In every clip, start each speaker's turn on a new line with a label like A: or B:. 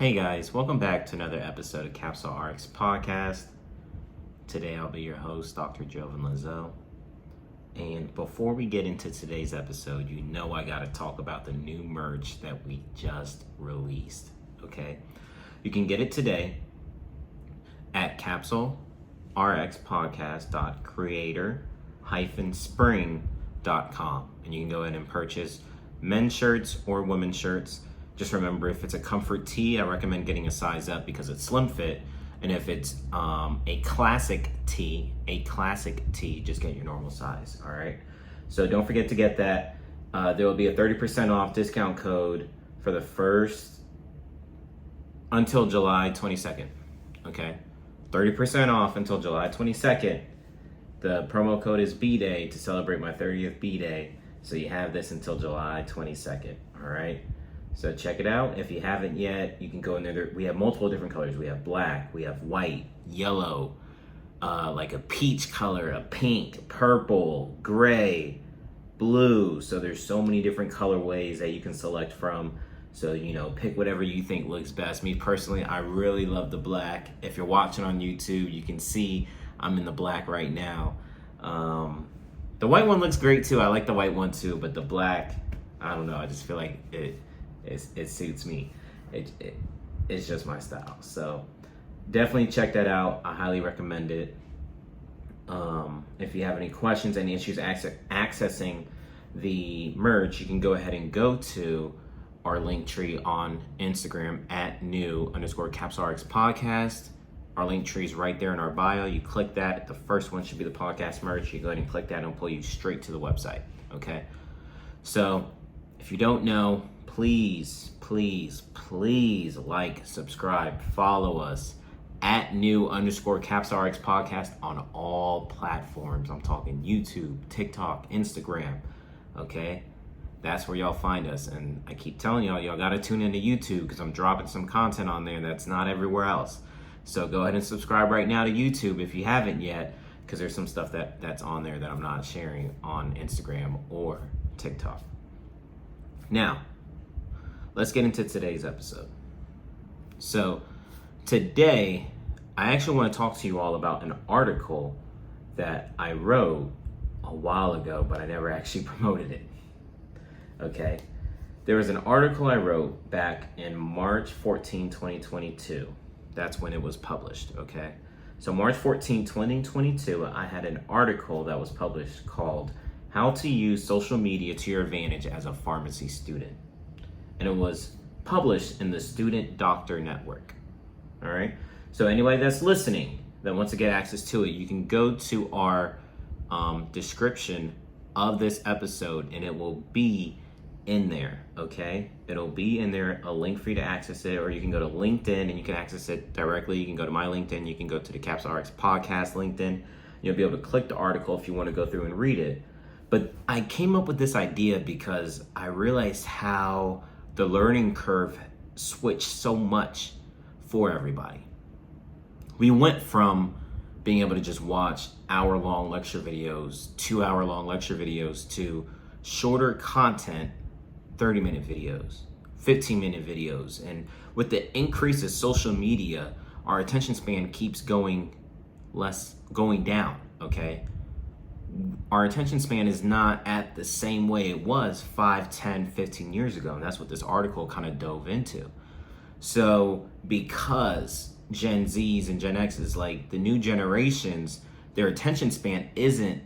A: Hey guys, welcome back to another episode of Capsule RX Podcast. Today I'll be your host, Dr. Jovan Lazo. And before we get into today's episode, you know I gotta talk about the new merch that we just released, okay? You can get it today at capsulerxpodcast.creator-spring.com. And you can go ahead and purchase men's shirts or women's shirts. Just remember, if it's a comfort tee, I recommend getting a size up because it's slim fit. And if it's a classic tee, just get your normal size, all right? So don't forget to get that. There will be a 30% off discount code for the first until July 22nd, okay? 30% off until July 22nd. The promo code is B-Day to celebrate my 30th B-Day. So you have this until July 22nd, all right? So check it out. If you haven't yet, you can go in there. We have multiple different colors. We have black, we have white, yellow, like a peach color, a pink, purple, gray, blue. So there's so many different colorways that you can select from. So, pick whatever you think looks best. Me personally, I really love the black. If you're watching on YouTube, you can see I'm in the black right now. The white one looks great too. I like the white one too, but the black, I don't know. I just feel like it suits me. It's just my style. So definitely check that out. I highly recommend it. If you have any questions, any issues accessing the merch, you can go ahead and go to our link tree on Instagram at new_CapsuleRx podcast. Our link tree is right there in our bio. You click that. The first one should be the podcast merch. You go ahead and click that and it'll pull you straight to the website. Okay. So if you don't know, please like, subscribe, follow us at new_CapsuleRx podcast on all platforms. I'm talking YouTube, TikTok, Instagram. Okay. That's where y'all find us. And I keep telling y'all got to tune into YouTube because I'm dropping some content on there that's not everywhere else. So go ahead and subscribe right now to YouTube if you haven't yet, because there's some stuff that's on there that I'm not sharing on Instagram or TikTok. Now, let's get into today's episode. So today, I actually want to talk to you all about an article that I wrote a while ago, but I never actually promoted it. Okay. There was an article I wrote back in March 14, 2022. That's when it was published, okay? So March 14, 2022, I had an article that was published called How to Use Social Media to Your Advantage as a Pharmacy Student. And it was published in the Student Doctor Network, all right? So anybody that's listening that wants to get access to it, you can go to our description of this episode and it will be in there, okay? It'll be in there, a link for you to access it, or you can go to LinkedIn and you can access it directly. You can go to my LinkedIn, you can go to the Capsule RX Podcast LinkedIn. You'll be able to click the article if you want to go through and read it. But I came up with this idea because I realized how the learning curve switched so much for everybody. We went from being able to just watch hour-long lecture videos, 2-hour-long lecture videos, to shorter content, 30-minute videos, 15-minute videos. And with the increase of social media, our attention span keeps going down, okay? Our attention span is not at the same way it was 5, 10, 15 years ago. And that's what this article kind of dove into. So because Gen Zs and Gen Xs, like the new generations, their attention span isn't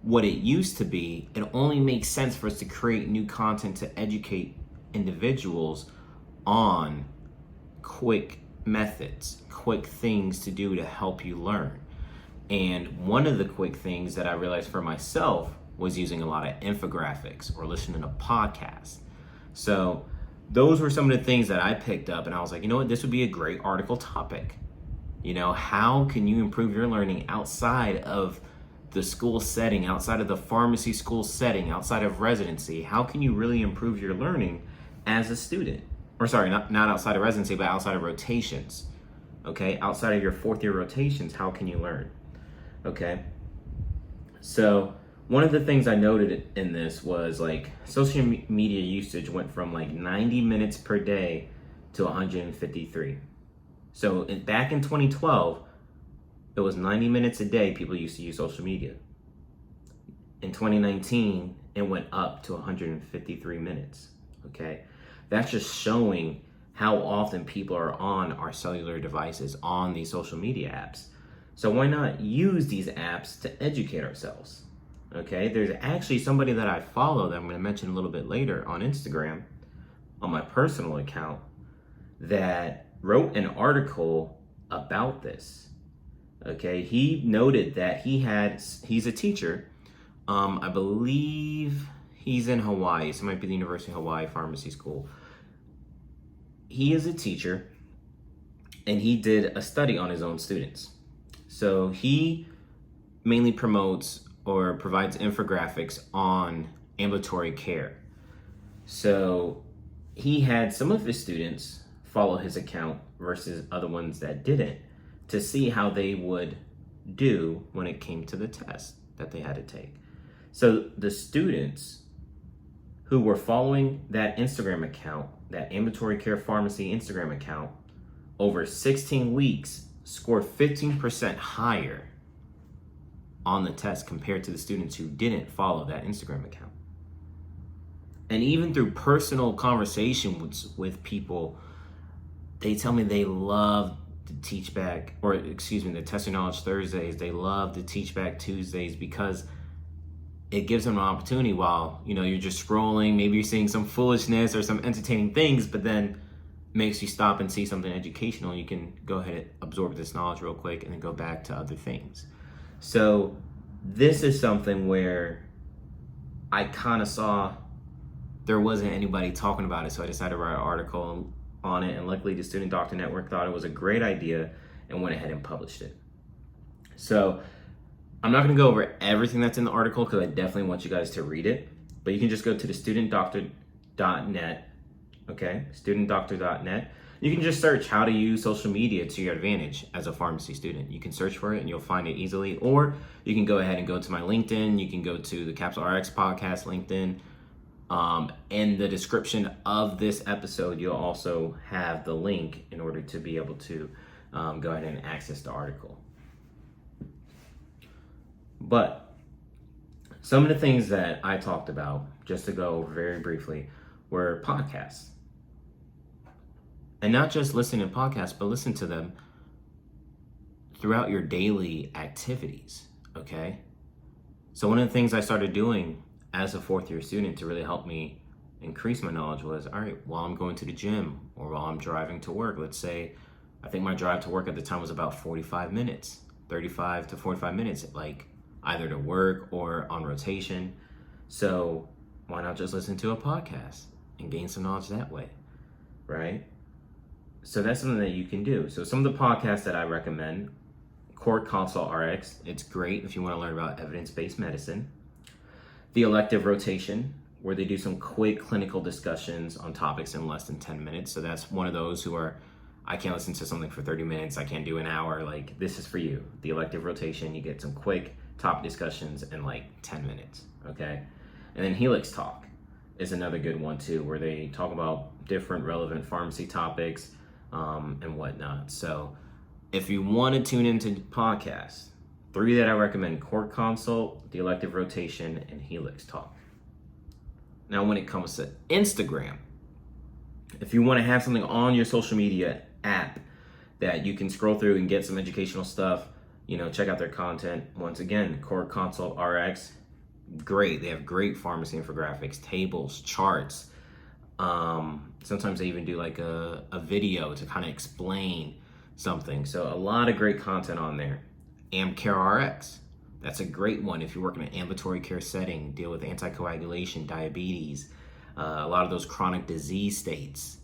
A: what it used to be, it only makes sense for us to create new content to educate individuals on quick methods, quick things to do to help you learn. And one of the quick things that I realized for myself was using a lot of infographics or listening to podcasts. So those were some of the things that I picked up and I was like, you know what, this would be a great article topic. How can you improve your learning outside of the school setting, outside of the pharmacy school setting, outside of residency? How can you really improve your learning as a student? Or sorry, not outside of residency, but outside of rotations. Okay, outside of your 4th year rotations, how can you learn? Okay, so one of the things I noted in this was like social media usage went from like 90 minutes per day to 153. So back in 2012, it was 90 minutes a day people used to use social media. In 2019, it went up to 153 minutes, okay? That's just showing how often people are on our cellular devices, on these social media apps. So why not use these apps to educate ourselves, okay? There's actually somebody that I follow that I'm gonna mention a little bit later on Instagram, on my personal account, that wrote an article about this, okay? He noted that he's a teacher. I believe he's in Hawaii, so it might be the University of Hawaii Pharmacy School. He is a teacher, and he did a study on his own students. So he mainly promotes or provides infographics on ambulatory care. So he had some of his students follow his account versus other ones that didn't, to see how they would do when it came to the test that they had to take. So the students who were following that Instagram account, that ambulatory care pharmacy Instagram account, over 16 weeks scored 15% higher on the test compared to the students who didn't follow that Instagram account. And even through personal conversations with people, they tell me they love the the Test Your Knowledge Thursdays. They love the Teach Back Tuesdays because it gives them an opportunity while, you're just scrolling, maybe you're seeing some foolishness or some entertaining things, but then makes you stop and see something educational. You can go ahead and absorb this knowledge real quick and then go back to other things. So this is something where I kind of saw there wasn't anybody talking about it, so I decided to write an article on it, and luckily the Student Doctor Network thought it was a great idea and went ahead and published it. So I'm not going to go over everything that's in the article because I definitely want you guys to read it, but you can just go to the studentdoctor.net, okay? Studentdoctor.net. You can just search how to use social media to your advantage as a pharmacy student. You can search for it and you'll find it easily, or you can go ahead and go to my LinkedIn. You can go to the Capsule RX podcast LinkedIn. In the description of this episode, you'll also have the link in order to be able to go ahead and access the article. But some of the things that I talked about, just to go over very briefly, were podcasts. And not just listening to podcasts, but listen to them throughout your daily activities, okay? So one of the things I started doing as a fourth year student to really help me increase my knowledge was, all right, while I'm going to the gym or while I'm driving to work, let's say, I think my drive to work at the time was about 45 minutes, 35 to 45 minutes, like either to work or on rotation. So why not just listen to a podcast and gain some knowledge that way, right? So that's something that you can do. So some of the podcasts that I recommend, Core Consult RX, it's great if you want to learn about evidence-based medicine. The Elective Rotation, where they do some quick clinical discussions on topics in less than 10 minutes. So that's one of those who are, I can't listen to something for 30 minutes, I can't do an hour, like this is for you. The Elective Rotation, you get some quick topic discussions in like 10 minutes, okay? And then Helix Talk is another good one too, where they talk about different relevant pharmacy topics and whatnot. So if you want to tune into podcasts, 3 that I recommend: Core Consult, The Elective Rotation, and Helix Talk. Now, when it comes to Instagram, if you want to have something on your social media app that you can scroll through and get some educational stuff, check out their content. Once again, Core Consult RX, great. They have great pharmacy infographics, tables, charts. Sometimes they even do like a video to kind of explain something. So a lot of great content on there. AmCare RX, that's a great one if you work in an ambulatory care setting, deal with anticoagulation, diabetes, a lot of those chronic disease states.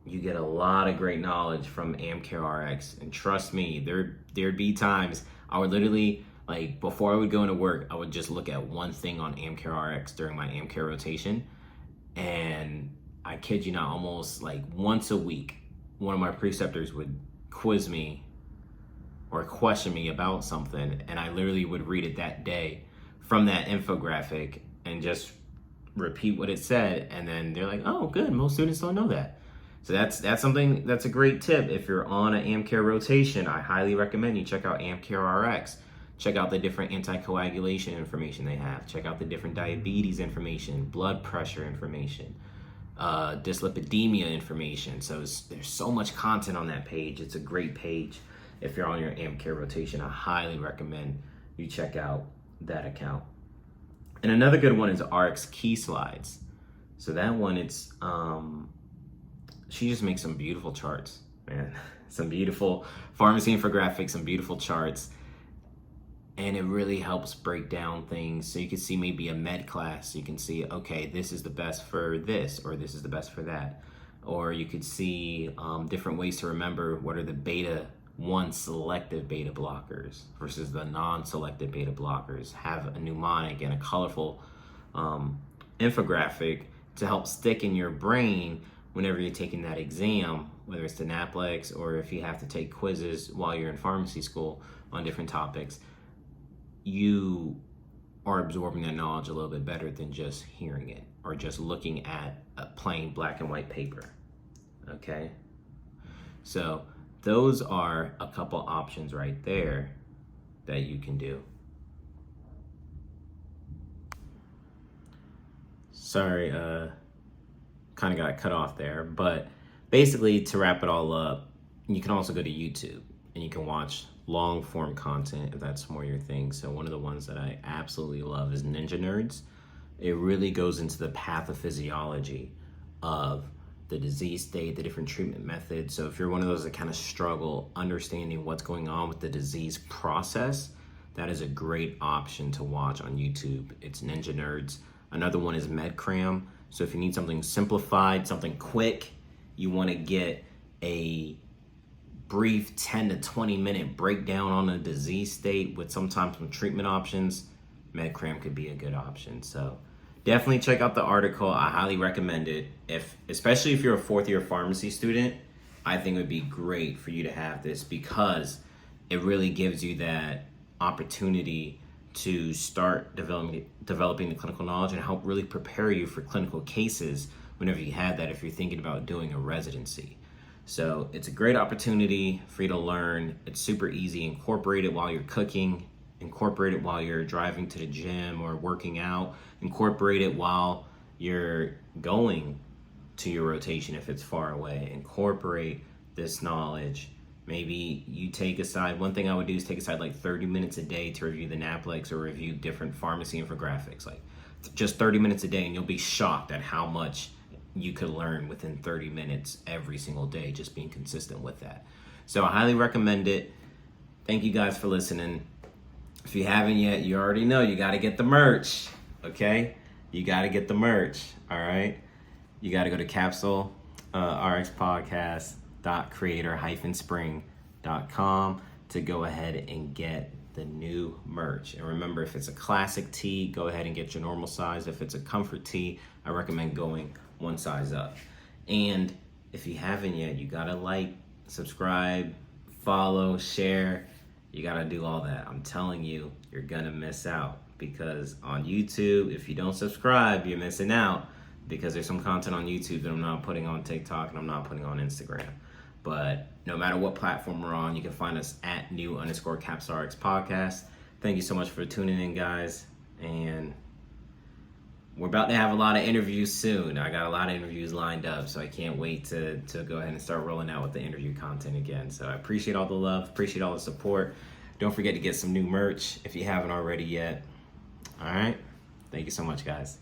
A: You get a lot of great knowledge from AmCare RX, and trust me, there'd be times I would literally, like before I would go into work, I would just look at one thing on AmCare RX during my AmCare rotation, and I kid you not, almost like once a week, one of my preceptors would quiz me or question me about something, and I literally would read it that day from that infographic and just repeat what it said, and then they're like, oh, good, most students don't know that. So that's something that's a great tip. If you're on an AmCare rotation, I highly recommend you check out AmCare RX. Check out the different anticoagulation information they have. Check out the different diabetes information, blood pressure information, dyslipidemia information. So there's so much content on that page. It's a great page. If you're on your AmCare rotation, I highly recommend you check out that account. And another good one is RX Key Slides. So that one, it's she just makes some beautiful charts, man. Some beautiful pharmacy infographics, some beautiful charts. And it really helps break down things. So you can see maybe a med class. You can see, okay, this is the best for this, or this is the best for that. Or you could see different ways to remember what are the beta-1 selective beta blockers versus the non-selective beta blockers. Have a mnemonic and a colorful infographic to help stick in your brain whenever you're taking that exam, whether it's the NAPLEX or if you have to take quizzes while you're in pharmacy school on different topics. You are absorbing that knowledge a little bit better than just hearing it or just looking at a plain black and white paper, okay? So those are a couple options right there that you can do. Sorry, kind of got cut off there, but basically to wrap it all up, you can also go to YouTube and you can watch long form content if that's more your thing. So one of the ones that I absolutely love is Ninja Nerds. It really goes into the pathophysiology of the disease state, the different treatment methods. So if you're one of those that kind of struggle understanding what's going on with the disease process, that is a great option to watch on YouTube. It's Ninja Nerds. Another one is MedCram. So if you need something simplified, something quick, you want to get a brief 10 to 20 minute breakdown on a disease state with sometimes some treatment options, MedCram could be a good option. So definitely check out the article. I highly recommend it. Especially if you're a fourth year pharmacy student, I think it would be great for you to have this because it really gives you that opportunity to start developing the clinical knowledge and help really prepare you for clinical cases whenever you have that, if you're thinking about doing a residency. So it's a great opportunity for you to learn. It's super easy. Incorporate it while you're cooking, incorporate it while you're driving to the gym or working out, incorporate it while you're going to your rotation if it's far away. Incorporate this knowledge. Maybe you take aside, one thing I would do is take aside like 30 minutes a day to review the NAPLEX or review different pharmacy infographics, like just 30 minutes a day, and you'll be shocked at how much you could learn within 30 minutes every single day, just being consistent with that. So I highly recommend it. Thank you guys for listening. If you haven't yet, you already know you got to get the merch, okay? You got to get the merch, all right? You got to go to Capsule RX Podcast.creator-spring.com to go ahead and get the new merch. And remember, if it's a classic tee, go ahead and get your normal size. If it's a comfort tee, I recommend going one size up. And if you haven't yet, you gotta like, subscribe, follow, share. You gotta do all that. I'm telling you, you're gonna miss out because on YouTube, if you don't subscribe, you're missing out because there's some content on YouTube that I'm not putting on TikTok and I'm not putting on Instagram. But no matter what platform we're on, you can find us at new_CapsRx podcast. Thank you so much for tuning in, guys. And we're about to have a lot of interviews soon. I got a lot of interviews lined up, so I can't wait to go ahead and start rolling out with the interview content again. So I appreciate all the love, appreciate all the support. Don't forget to get some new merch if you haven't already yet. All right? Thank you so much, guys.